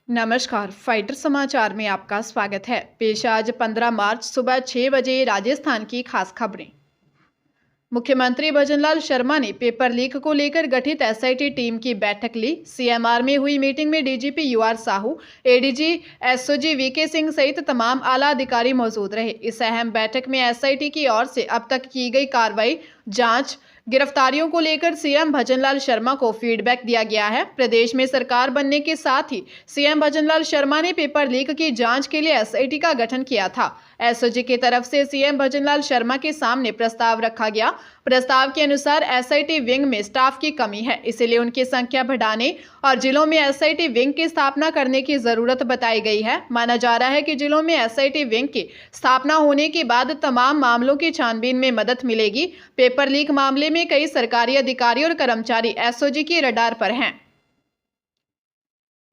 नमस्कार। फाइटर समाचार में आपका स्वागत है। पेश आज 15 मार्च सुबह 6 बजे राजस्थान की खास खबरें। मुख्यमंत्री भजनलाल शर्मा ने पेपर लीक को लेकर गठित एसआईटी टीम की बैठक ली। सीएमआर में हुई मीटिंग में DGP UR Sahu, ADG SOG VK Singh सहित तमाम आला अधिकारी मौजूद रहे। इस अहम बैठक में एसआईटी की ओर से अब तक की गई कार्रवाई, जांच, गिरफ्तारियों को लेकर सीएम भजनलाल शर्मा को फीडबैक दिया गया है। प्रदेश में सरकार बनने के साथ ही सीएम भजनलाल शर्मा ने पेपर लीक की जांच के लिए एसआईटी का गठन किया था। एसओजी की तरफ से सीएम भजनलाल शर्मा के सामने प्रस्ताव रखा गया। प्रस्ताव के अनुसार एसआईटी विंग में स्टाफ की कमी है, इसलिए उनकी संख्या बढ़ाने और जिलों में एसआईटी विंग की स्थापना करने की जरूरत बताई गई है। माना जा रहा है कि जिलों में एसआईटी विंग की स्थापना होने के बाद तमाम मामलों की छानबीन में मदद मिलेगी। पेपर लीक मामले में कई सरकारी अधिकारी और कर्मचारी एसओजी की रडार पर हैं।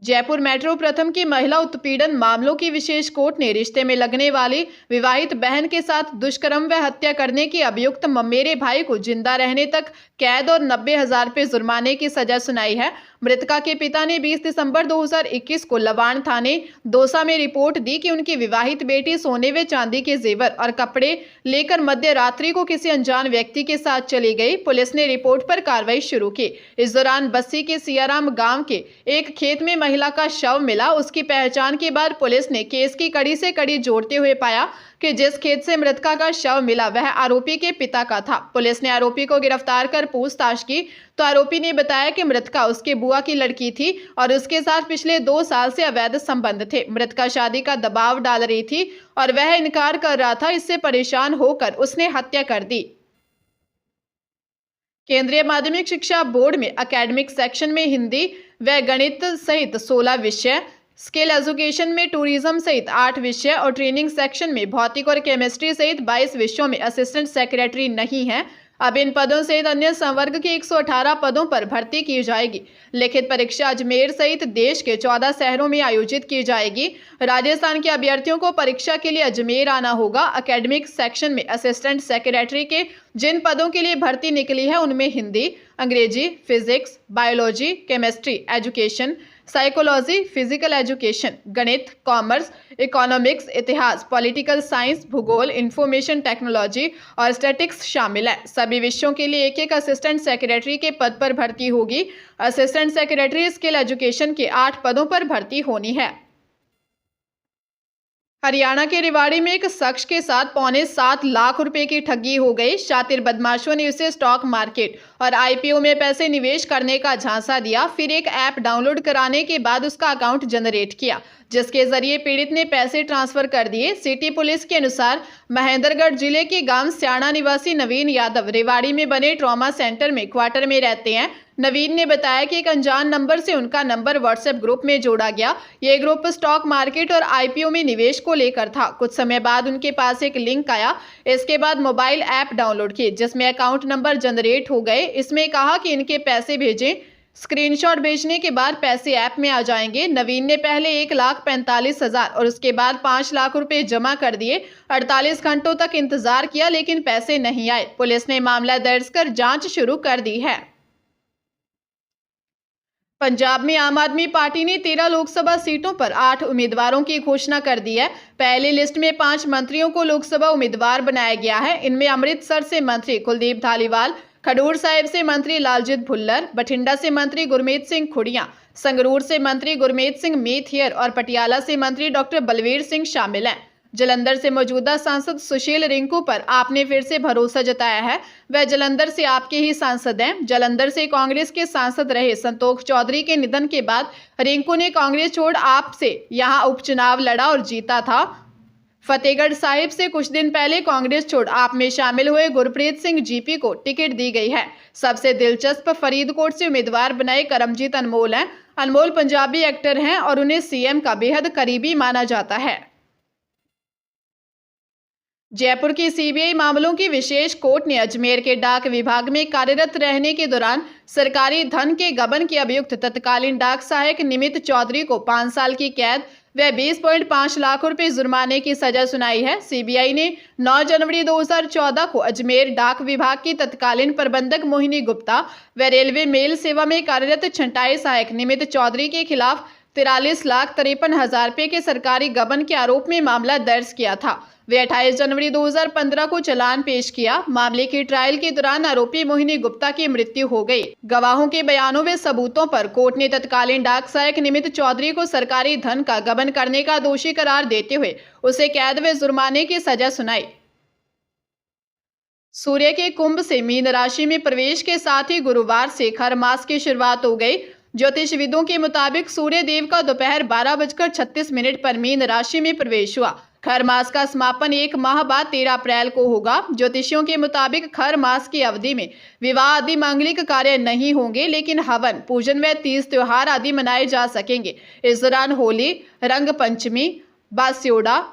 जयपुर मेट्रो प्रथम की महिला उत्पीड़न मामलों की विशेष कोर्ट ने रिश्ते में लगने वाली विवाहित बहन के साथ दुष्कर्म व हत्या करने की अभियुक्त ममेरे भाई को जिंदा रहने तक कैद और 90,000 रुपये जुर्माने की सजा सुनाई है। मृतका के पिता ने 20 दिसंबर 2021 को लवाण थाने दौसा में रिपोर्ट दी कि उनकी विवाहित बेटी सोने व चांदी के जेवर और कपड़े लेकर मध्य रात्रि को किसी अनजान व्यक्ति के साथ चली गई। पुलिस ने रिपोर्ट पर कार्रवाई शुरू की। इस दौरान बस्सी के सियाराम गांव के एक खेत में महिला का शव मिला। उसकी पहचान के बाद पुलिस ने केस की कड़ी से कड़ी जोड़ते हुए पाया कि जिस खेत से मृतका का शव मिला वह आरोपी के पिता का था। पुलिस ने आरोपी को गिरफ्तार कर पूछताछ की तो आरोपी ने बताया कि मृतका उसके बुआ की लड़की थी और उसके साथ पिछले 2 साल से अवैध संबंध थे। मृतका शादी का दबाव डाल रही थी और वह इनकार कर रहा था। इससे परेशान होकर उसने हत्या कर दी। केंद्रीय माध्यमिक शिक्षा बोर्ड में एकेडमिक सेक्शन में हिंदी व गणित सहित 16 विषय, स्किल एजुकेशन में टूरिज्म सहित 8 विषय और ट्रेनिंग सेक्शन में भौतिक और केमिस्ट्री सहित 22 विषयों में असिस्टेंट सेक्रेटरी नहीं है। अब इन पदों सहित अन्य संवर्ग के 118 पदों पर भर्ती की जाएगी। लिखित परीक्षा अजमेर सहित देश के 14 शहरों में आयोजित की जाएगी। राजस्थान के अभ्यर्थियों को परीक्षा के लिए अजमेर आना होगा। एकेडमिक सेक्शन में असिस्टेंट सेक्रेटरी के जिन पदों के लिए भर्ती निकली है उनमें हिंदी, अंग्रेजी, physics, biology, chemistry, education, psychology, physical education, गणित, कॉमर्स, इकोनॉमिक्स, इतिहास, पॉलिटिकल साइंस, भूगोल, इंफॉर्मेशन टेक्नोलॉजी और स्टैटिक्स शामिल है। सभी विषयों के लिए एक असिस्टेंट सेक्रेटरी के पद पर भर्ती होगी। असिस्टेंट सेक्रेटरी स्किल एजुकेशन के 8 पदों पर भर्ती होनी है। हरियाणा के रेवाड़ी में एक शख्स के साथ 6.25 लाख रुपए की ठगी हो गई। शातिर बदमाशों ने उसे स्टॉक मार्केट और आईपीओ में पैसे निवेश करने का झांसा दिया। फिर एक ऐप डाउनलोड कराने के बाद उसका अकाउंट जनरेट किया, जिसके जरिए पीड़ित ने पैसे ट्रांसफर कर दिए। सिटी पुलिस के अनुसार महेंद्रगढ़ जिले के गांव स्याणा निवासी नवीन यादव रेवाड़ी में बने ट्रॉमा सेंटर में क्वार्टर में रहते हैं। नवीन ने बताया कि एक अनजान नंबर से उनका नंबर व्हाट्सएप ग्रुप में जोड़ा गया। ये ग्रुप स्टॉक मार्केट और आईपीओ में निवेश को लेकर था। कुछ समय बाद उनके पास एक लिंक आया। इसके बाद मोबाइल ऐप डाउनलोड की, जिसमें अकाउंट नंबर जनरेट हो गए। इसमें कहा कि इनके पैसे भेजें। स्क्रीनशॉट भेजने के बाद पैसे ऐप में आ जाएंगे। नवीन ने पहले 1,45,000 और उसके बाद 5 लाख रुपए जमा कर दिए। 48 घंटों तक इंतजार किया लेकिन पैसे नहीं आए। पुलिस ने मामला दर्ज कर जांच शुरू कर दी है। पंजाब में आम आदमी पार्टी ने 13 लोकसभा सीटों पर 8 उम्मीदवारों की घोषणा कर दी है। पहली लिस्ट में 5 मंत्रियों को लोकसभा उम्मीदवार बनाया गया है। इनमें अमृतसर से मंत्री कुलदीप धालीवाल, खडूर साहिब से मंत्री लालजीत भुल्लर, बठिंडा से मंत्री गुरमीत सिंह खुड़िया, संगरूर से मंत्री गुरमीत सिंह मीथियर और पटियाला से मंत्री डॉक्टर बलवीर सिंह शामिल हैं। जलंधर से मौजूदा सांसद सुशील रिंकू पर आपने फिर से भरोसा जताया है। वह जलंधर से आपके ही सांसद हैं। जलंधर से कांग्रेस के सांसद रहे संतोख चौधरी के निधन के बाद रिंकू ने कांग्रेस छोड़ आप से यहां उपचुनाव लड़ा और जीता था। फतेहगढ़ साहिब से कुछ दिन पहले कांग्रेस छोड़ आप में शामिल हुए गुरप्रीत सिंह जीपी को टिकट दी गई है। सबसे दिलचस्प फरीदकोट से उम्मीदवार बनाए करमजीत अनमोल हैं। अनमोल पंजाबी एक्टर हैं और उन्हें सीएम का बेहद करीबी माना जाता है। जयपुर की सीबीआई मामलों की विशेष कोर्ट ने अजमेर के डाक विभाग में कार्यरत रहने के दौरान सरकारी धन के गबन के अभियुक्त तत्कालीन डाक सहायक निमित चौधरी को 5 साल की कैद व 20.5 लाख रुपए जुर्माने की सजा सुनाई है। सीबीआई ने 9 जनवरी 2014 को अजमेर डाक विभाग की तत्कालीन प्रबंधक मोहिनी गुप्ता व रेलवे मेल सेवा में कार्यरत छंटाई सहायक निमित चौधरी के खिलाफ 43,53,5000 रुपये के सरकारी गबन के आरोप में मामला दर्ज किया था। वे 28 जनवरी 2015 को चालान पेश किया। मामले की ट्रायल के दौरान आरोपी मोहिनी गुप्ता की मृत्यु हो गई। गवाहों के बयानों व सबूतों पर कोर्ट ने तत्कालीन डाक सहायक निमित चौधरी को सरकारी धन का गबन करने का दोषी करार देते हुए उसे कैद व जुर्माने की सजा सुनाई। सूर्य के कुंभ से मीन राशि में प्रवेश के साथ ही गुरुवार से खर मास की शुरुआत हो गई। ज्योतिषविदों के मुताबिक सूर्य देव का दोपहर 12:36 पर मीन राशि में प्रवेश हुआ। खर मास का समापन 1 माह बाद 13 अप्रैल को होगा। ज्योतिषियों के मुताबिक खर मास की अवधि में विवाह आदि मांगलिक कार्य नहीं होंगे, लेकिन हवन, पूजन व तीज त्योहार आदि मनाए जा सकेंगे। इस दौरान होली, रंग पंचमी, बास्योड़ा,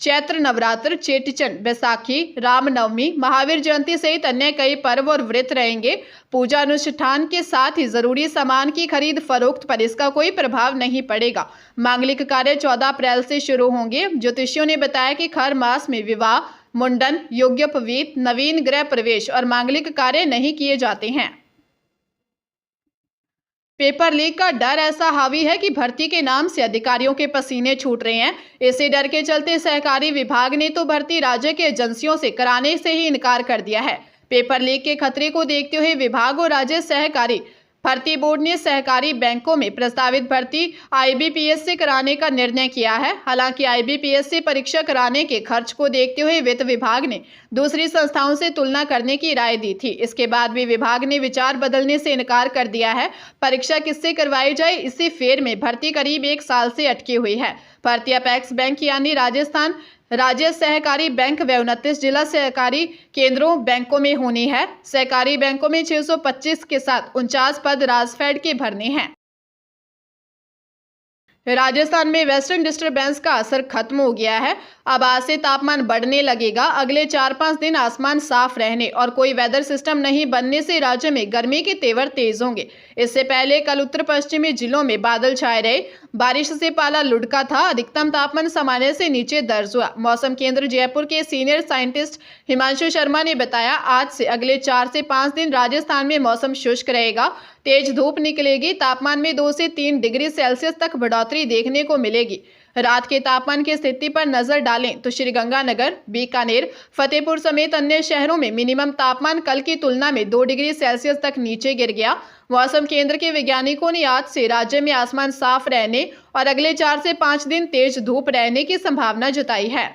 चैत्र नवरात्र, चेटीचंड, बैसाखी, रामनवमी, महावीर जयंती सहित अन्य कई पर्व और व्रत रहेंगे। पूजा अनुष्ठान के साथ ही जरूरी सामान की खरीद फरोख्त पर इसका कोई प्रभाव नहीं पड़ेगा। मांगलिक कार्य 14 अप्रैल से शुरू होंगे। ज्योतिषियों ने बताया कि खर मास में विवाह, मुंडन, यज्ञोपवीत, नवीन गृह प्रवेश और मांगलिक कार्य नहीं किए जाते हैं। पेपर लीक का डर ऐसा हावी है कि भर्ती के नाम से अधिकारियों के पसीने छूट रहे हैं। इसी डर के चलते सहकारी विभाग ने तो भर्ती राज्य के एजेंसियों से कराने से ही इनकार कर दिया है। पेपर लीक के खतरे को देखते हुए विभाग और राज्य सहकारी भर्ती बोर्ड ने सहकारी बैंकों में प्रस्तावित भर्ती IBPS से कराने का निर्णय किया है। हालांकि IBPS से परीक्षा कराने के खर्च को देखते हुए वित्त विभाग ने दूसरी संस्थाओं से तुलना करने की राय दी थी। इसके बाद भी विभाग ने विचार बदलने से इनकार कर दिया है। परीक्षा किससे करवाई जाए, इसी फेर में भर्ती करीब 1 साल से अटकी हुई है। भर्ती अपेक्स बैंक यानी राजस्थान राज्य सहकारी बैंक व 29 जिला सहकारी केंद्रों बैंकों में होनी है। सहकारी बैंकों में 625 के साथ 49 पद राजफेड के भरने हैं। राजस्थान में वेस्टर्न डिस्टर्बेंस का असर खत्म हो गया है। अब आज से तापमान बढ़ने लगेगा। अगले 4-5 दिन आसमान साफ रहने और कोई वेदर सिस्टम नहीं बनने से राज्य में गर्मी के तेवर तेज होंगे। इससे पहले कल उत्तर पश्चिमी जिलों में बादल छाए रहे। बारिश से पाला लुढ़का था। अधिकतम तापमान सामान्य से नीचे दर्ज हुआ। मौसम केंद्र जयपुर के सीनियर साइंटिस्ट हिमांशु शर्मा ने बताया, आज से अगले 4 से 5 दिन राजस्थान में मौसम शुष्क रहेगा। तेज धूप निकलेगी। तापमान में 2 से 3 डिग्री सेल्सियस तक बढ़ोतरी देखने को मिलेगी। रात के तापमान की स्थिति पर नजर डालें तो श्रीगंगानगर, बीकानेर, फतेहपुर समेत अन्य शहरों में मिनिमम तापमान कल की तुलना में 2 डिग्री सेल्सियस तक नीचे गिर गया। मौसम केंद्र के वैज्ञानिकों ने आज से राज्य में आसमान साफ रहने और अगले 4 से 5 दिन तेज धूप रहने की संभावना जताई है।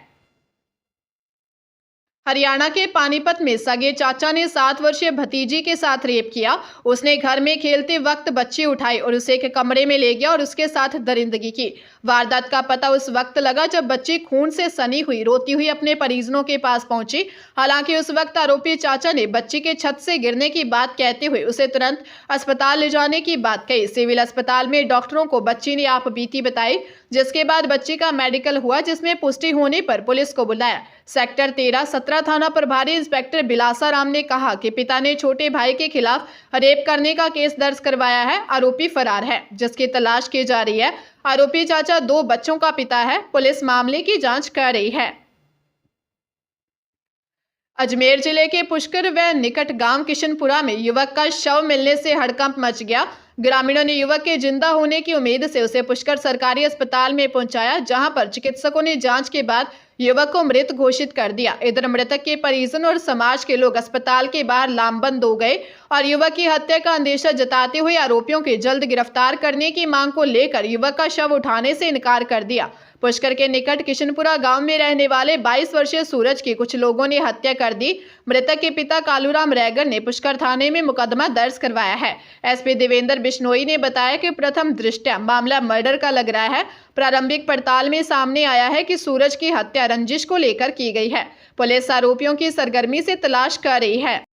हरियाणा के पानीपत में सगे चाचा ने 7 वर्षीय भतीजी के साथ रेप किया। उसने घर में खेलते वक्त बच्ची उठाई और उसे एक कमरे में ले गया और उसके साथ दरिंदगी की। वारदात का पता उस वक्त लगा जब बच्ची खून से सनी हुई रोती हुई अपने परिजनों के पास पहुंची। हालांकि उस वक्त आरोपी चाचा ने बच्ची के छत से गिरने की बात कहते हुए उसे तुरंत अस्पताल ले जाने की बात कही। सिविल अस्पताल में डॉक्टरों को बच्ची ने आप बीती बताई, जिसके बाद बच्ची का मेडिकल हुआ, जिसमें पुष्टि होने पर पुलिस को बुलाया। सेक्टर 13-17 थाना प्रभारी इंस्पेक्टर बिलासा राम ने कहा कि पिता ने छोटे भाई के खिलाफ रेप करने का केस दर्ज करवाया है। आरोपी फरार है, जिसकी तलाश की जा रही है। आरोपी चाचा 2 बच्चों का पिता है। पुलिस मामले की जांच कर रही है। अजमेर जिले के पुष्कर व निकट गांव किशनपुरा में युवक का शव मिलने से हड़कंप मच गया। ग्रामीणों ने युवक के जिंदा होने की उम्मीद से उसे पुष्कर सरकारी अस्पताल में पहुंचाया, जहां पर चिकित्सकों ने जांच के बाद युवक को मृत घोषित कर दिया। इधर मृतक के परिजन और समाज के लोग अस्पताल के बाहर लामबंद हो गए और युवक की हत्या का अंदेशा जताते हुए आरोपियों के जल्द गिरफ्तार करने की मांग को लेकर युवक का शव उठाने से इनकार कर दिया। पुष्कर के निकट किशनपुरा गांव में रहने वाले 22 वर्षीय सूरज की कुछ लोगों ने हत्या कर दी। मृतक के पिता कालूराम रैगर ने पुष्कर थाने में मुकदमा दर्ज करवाया है। एसपी देवेंद्र बिश्नोई ने बताया कि प्रथम दृष्टया मामला मर्डर का लग रहा है। प्रारंभिक पड़ताल में सामने आया है कि सूरज की हत्या रंजिश को लेकर की गई है। पुलिस आरोपियों की सरगर्मी से तलाश कर रही है।